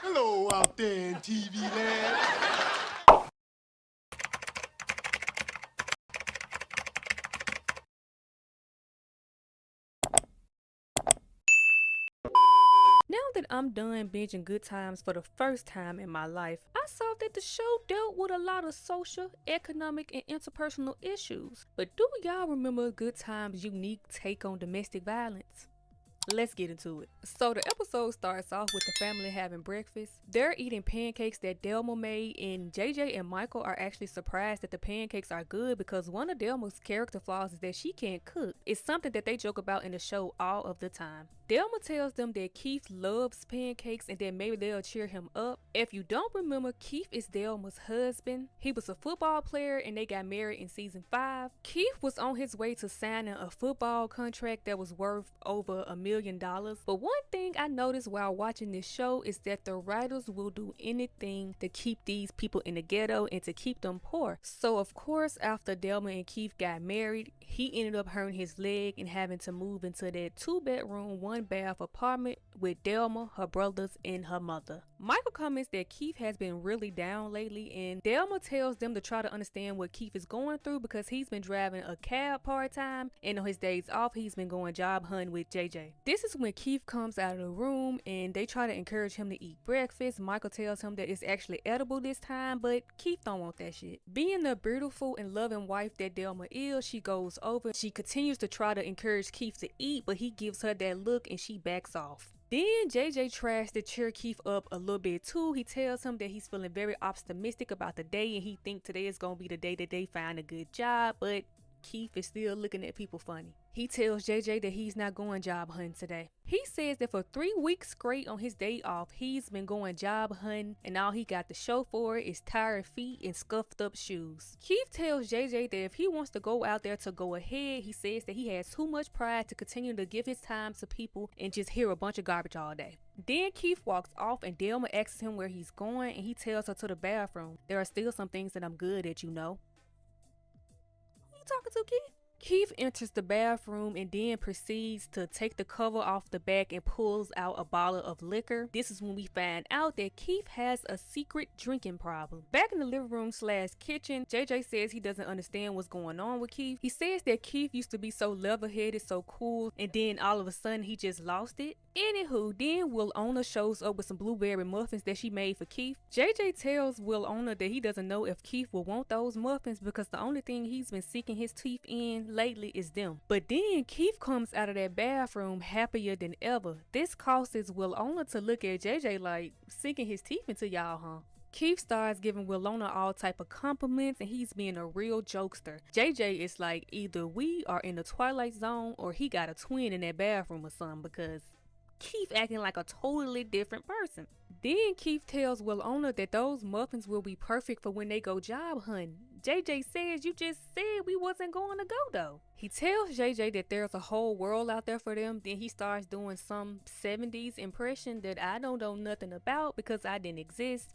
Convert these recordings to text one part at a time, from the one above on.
Hello out there in TV land. Now that I'm done binging Good Times for the first time in my life, I saw that the show dealt with a lot of social, economic, and interpersonal issues. But do y'all remember Good Times' unique take on domestic violence? Let's get into it. So the episode starts off with the family having breakfast. They're eating pancakes that Delma made, and JJ and Michael are actually surprised that the pancakes are good because one of Delma's character flaws is that she can't cook. It's something that they joke about in the show all of the time. Delma tells them that Keith loves pancakes and that maybe they'll cheer him up. If you don't remember, Keith is Delma's husband. He was a football player and they got married in season 5. Keith was on his way to signing a football contract that was worth over $1,000,000. But one thing I noticed while watching this show is that the writers will do anything to keep these people in the ghetto and to keep them poor. So of course, after Delma and Keith got married, he ended up hurting his leg and having to move into that 2-bedroom, 1-bath apartment with Delma, her brothers, and her mother. Michael comments that Keith has been really down lately, and Delma tells them to try to understand what Keith is going through because he's been driving a cab part-time, and on his days off he's been going job hunting with JJ. This is when Keith comes out of the room and they try to encourage him to eat breakfast. Michael tells him that it's actually edible this time, but Keith don't want that shit. Being the beautiful and loving wife that Delma is, she goes over. She continues to try to encourage Keith to eat, but he gives her that look and she backs off. Then JJ tries to cheer Keith up a little bit too. He tells him that he's feeling very optimistic about the day and he thinks today is going to be the day that they find a good job, but Keith is still looking at people funny. He tells JJ that he's not going job hunting today. He says that for 3 weeks straight on his day off, he's been going job hunting and all he got to show for it is tired feet and scuffed up shoes. Keith tells JJ that if he wants to go out there to go ahead, he says that he has too much pride to continue to give his time to people and just hear a bunch of garbage all day. Then Keith walks off and Delma asks him where he's going and he tells her to the bathroom. There are still some things that I'm good at, you know. Who you talking to, Keith? Keith enters the bathroom and then proceeds to take the cover off the back and pulls out a bottle of liquor. This is when we find out that Keith has a secret drinking problem. Back in the living room / kitchen, JJ says he doesn't understand what's going on with Keith. He says that Keith used to be so level-headed, so cool, and then all of a sudden he just lost it. Anywho, then Will-Ona shows up with some blueberry muffins that she made for Keith. JJ tells Will-Ona that he doesn't know if Keith will want those muffins because the only thing he's been sinking his teeth in lately is them. But then Keith comes out of that bathroom happier than ever. This causes Will-Ona to look at JJ like, sinking his teeth into y'all, huh? Keith starts giving Will-Ona all type of compliments and he's being a real jokester. JJ is like, either we are in the Twilight Zone or he got a twin in that bathroom or something because Keith acting like a totally different person. Then Keith tells Will-Ona that those muffins will be perfect for when they go job hunting. JJ says, you just said we wasn't going to go though. He tells JJ that there's a whole world out there for them. Then he starts doing some 70s impression that I don't know nothing about because I didn't exist.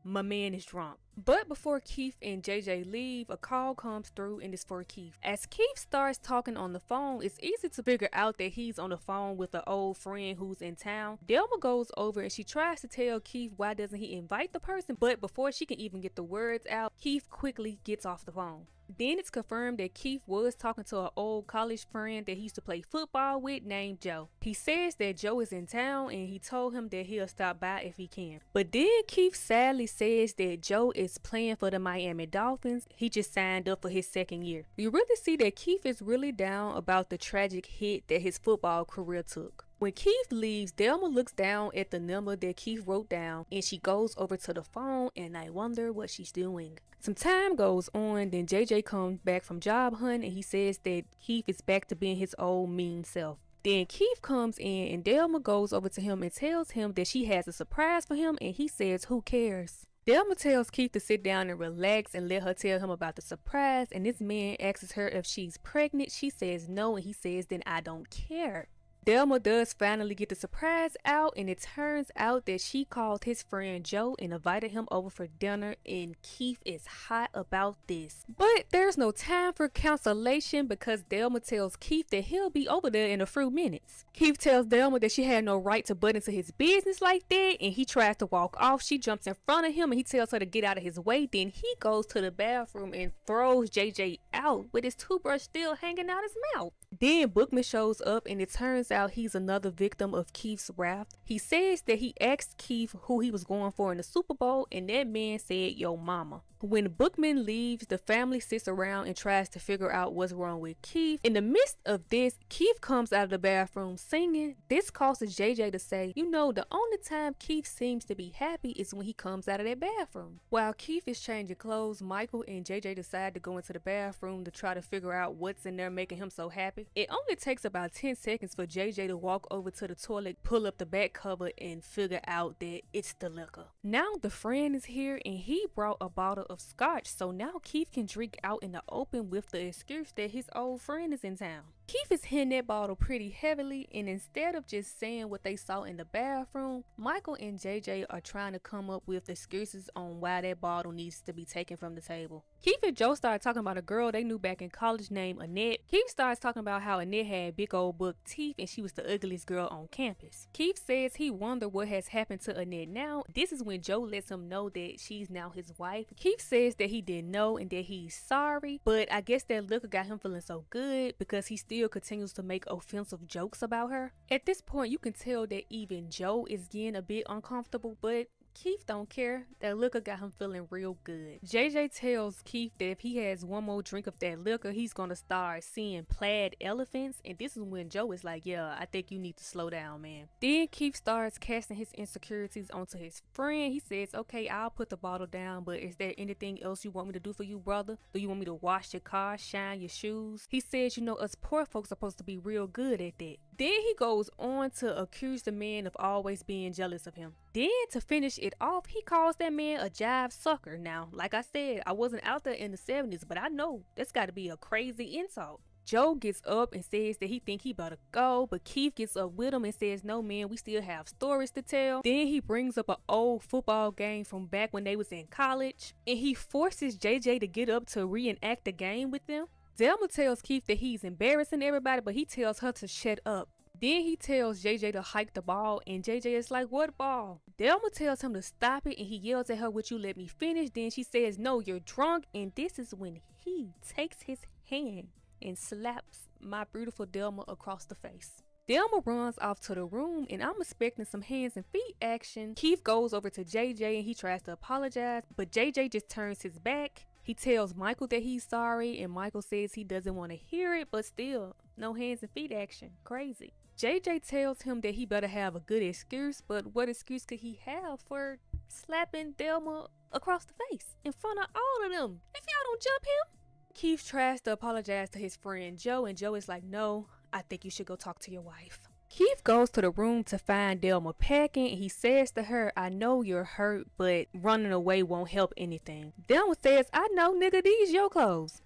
My man is drunk. But before Keith and JJ leave, a call comes through and it's for Keith. As Keith starts talking on the phone, it's easy to figure out that he's on the phone with an old friend who's in town. Delma goes over and she tries to tell Keith why doesn't he invite the person, but before she can even get the words out, Keith quickly gets off the phone. Then it's confirmed that Keith was talking to an old college friend that he used to play football with named Joe. He says that Joe is in town and he told him that he'll stop by if he can. But then Keith sadly says that Joe is playing for the Miami Dolphins. He just signed up for his 2nd year. You really see that Keith is really down about the tragic hit that his football career took. When Keith leaves, Delma looks down at the number that Keith wrote down and she goes over to the phone and I wonder what she's doing. Some time goes on, then JJ comes back from job hunting and he says that Keith is back to being his old mean self. Then Keith comes in and Delma goes over to him and tells him that she has a surprise for him and he says, who cares? Delma tells Keith to sit down and relax and let her tell him about the surprise, and this man asks her if she's pregnant. She says no and he says, then I don't care. Delma does finally get the surprise out, and it turns out that she called his friend Joe and invited him over for dinner, and Keith is hot about this. But there's no time for consolation because Delma tells Keith that he'll be over there in a few minutes. Keith tells Delma that she had no right to butt into his business like that, and he tries to walk off. She jumps in front of him and he tells her to get out of his way. Then he goes to the bathroom and throws JJ out with his toothbrush still hanging out his mouth. Then Bookman shows up, and it turns out he's another victim of Keith's wrath. He says that he asked Keith who he was going for in the Super Bowl, and that man said, "Yo mama." When Bookman leaves, the family sits around and tries to figure out what's wrong with Keith. In the midst of this, Keith comes out of the bathroom singing. This causes JJ to say, "You know, the only time Keith seems to be happy is when he comes out of that bathroom." While Keith is changing clothes, Michael and JJ decide to go into the bathroom to try to figure out what's in there making him so happy. It only takes about 10 seconds for JJ to walk over to the toilet, pull up the back cover, and figure out that it's the liquor. Now the friend is here, and he brought a bottle of scotch, so now Keith can drink out in the open with the excuse that his old friend is in town. Keith is hitting that bottle pretty heavily, and instead of just saying what they saw in the bathroom, Michael and JJ are trying to come up with excuses on why that bottle needs to be taken from the table. Keith and Joe started talking about a girl they knew back in college named Annette. Keith starts talking about how Annette had big old buck teeth and she was the ugliest girl on campus. Keith says he wondered what has happened to Annette now. This is when Joe lets him know that she's now his wife. Keith says that he didn't know and that he's sorry, but I guess that liquor got him feeling so good because he still continues to make offensive jokes about her. At this point, you can tell that even Joe is getting a bit uncomfortable, but Keith don't care. That liquor got him feeling real good. JJ tells Keith that if he has one more drink of that liquor, he's gonna start seeing plaid elephants, and this is when Joe is like, "Yeah, I think you need to slow down, man." Then Keith starts casting his insecurities onto his friend. He says, "Okay, I'll put the bottle down, but is there anything else you want me to do for you, brother? Do you want me to wash your car, shine your shoes?" He says, "You know, us poor folks are supposed to be real good at that." Then he goes on to accuse the man of always being jealous of him. Then to finish it off, he calls that man a jive sucker. Now, like I said, I wasn't out there in the 70s, but I know that's got to be a crazy insult. Joe gets up and says that he think he better go, but Keith gets up with him and says, "No man, we still have stories to tell." Then he brings up an old football game from back when they was in college, and he forces JJ to get up to reenact the game with them. Delma tells Keith that he's embarrassing everybody, but he tells her to shut up. Then he tells JJ to hike the ball, and JJ is like, "What ball?" Delma tells him to stop it, and he yells at her, "Would you let me finish?" Then she says, "No, you're drunk," and this is when he takes his hand and slaps my beautiful Delma across the face. Delma runs off to the room, and I'm expecting some hands and feet action. Keith goes over to JJ and he tries to apologize, but JJ just turns his back. He tells Michael that he's sorry, and Michael says he doesn't want to hear it, but still, no hands and feet action. Crazy. JJ tells him that he better have a good excuse, but what excuse could he have for slapping Delma across the face in front of all of them? If y'all don't jump him. Keith tries to apologize to his friend Joe, and Joe is like, "No, I think you should go talk to your wife." Keith goes to the room to find Delma packing, and he says to her, "I know you're hurt, but running away won't help anything." Delma says, "I know, nigga, these your clothes."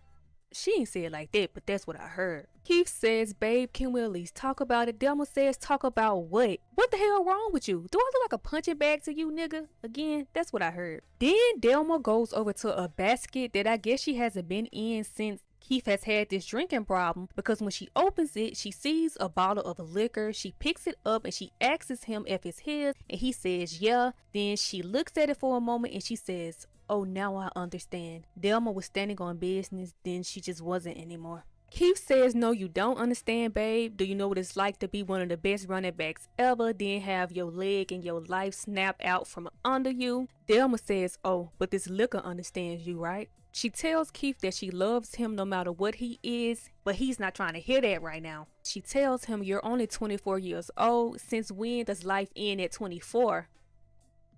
She ain't say it like that, but that's what I heard. Keith says, "Babe, can we at least talk about it?" Delma says, "Talk about what? What the hell wrong with you? Do I look like a punching bag to you, nigga?" Again, that's what I heard. Then Delma goes over to a basket that I guess she hasn't been in since Keith has had this drinking problem, because when she opens it, she sees a bottle of liquor. She picks it up and she asks him if it's his, and he says yeah. Then she looks at it for a moment and she says, "Oh, now I understand." Delma was standing on business, then she just wasn't anymore. Keith says, "No, you don't understand, babe. Do you know what it's like to be one of the best running backs ever, then have your leg and your life snap out from under you?" Delma says, "Oh, but this liquor understands you, right?" She tells Keith that she loves him no matter what he is, but he's not trying to hear that right now. She tells him, "You're only 24 years old. Since when does life end at 24?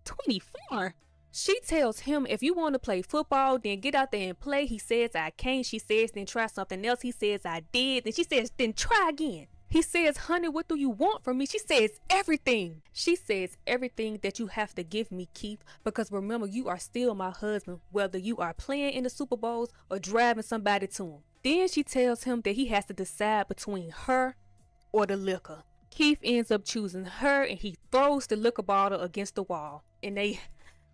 24? She tells him, "If you want to play football, then get out there and play." He says, "I can't." She says, "Then try something else." He says, "I did." Then she says, "Then try again." He says, "Honey, what do you want from me?" She says, "Everything." She says, "Everything that you have to give me, Keith, because remember, you are still my husband, whether you are playing in the Super Bowls or driving somebody to him." Then she tells him that he has to decide between her or the liquor. Keith ends up choosing her and he throws the liquor bottle against the wall and they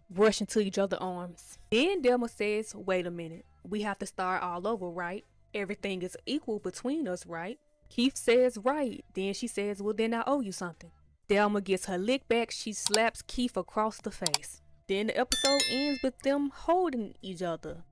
rush into each other's arms. Then Delma says, wait a minute, we have to start all over, right? Everything is equal between us, right? Keith says, right. Then she says, well, then I owe you something. Delma gets her lick back. She slaps Keith across the face. Then the episode ends with them holding each other.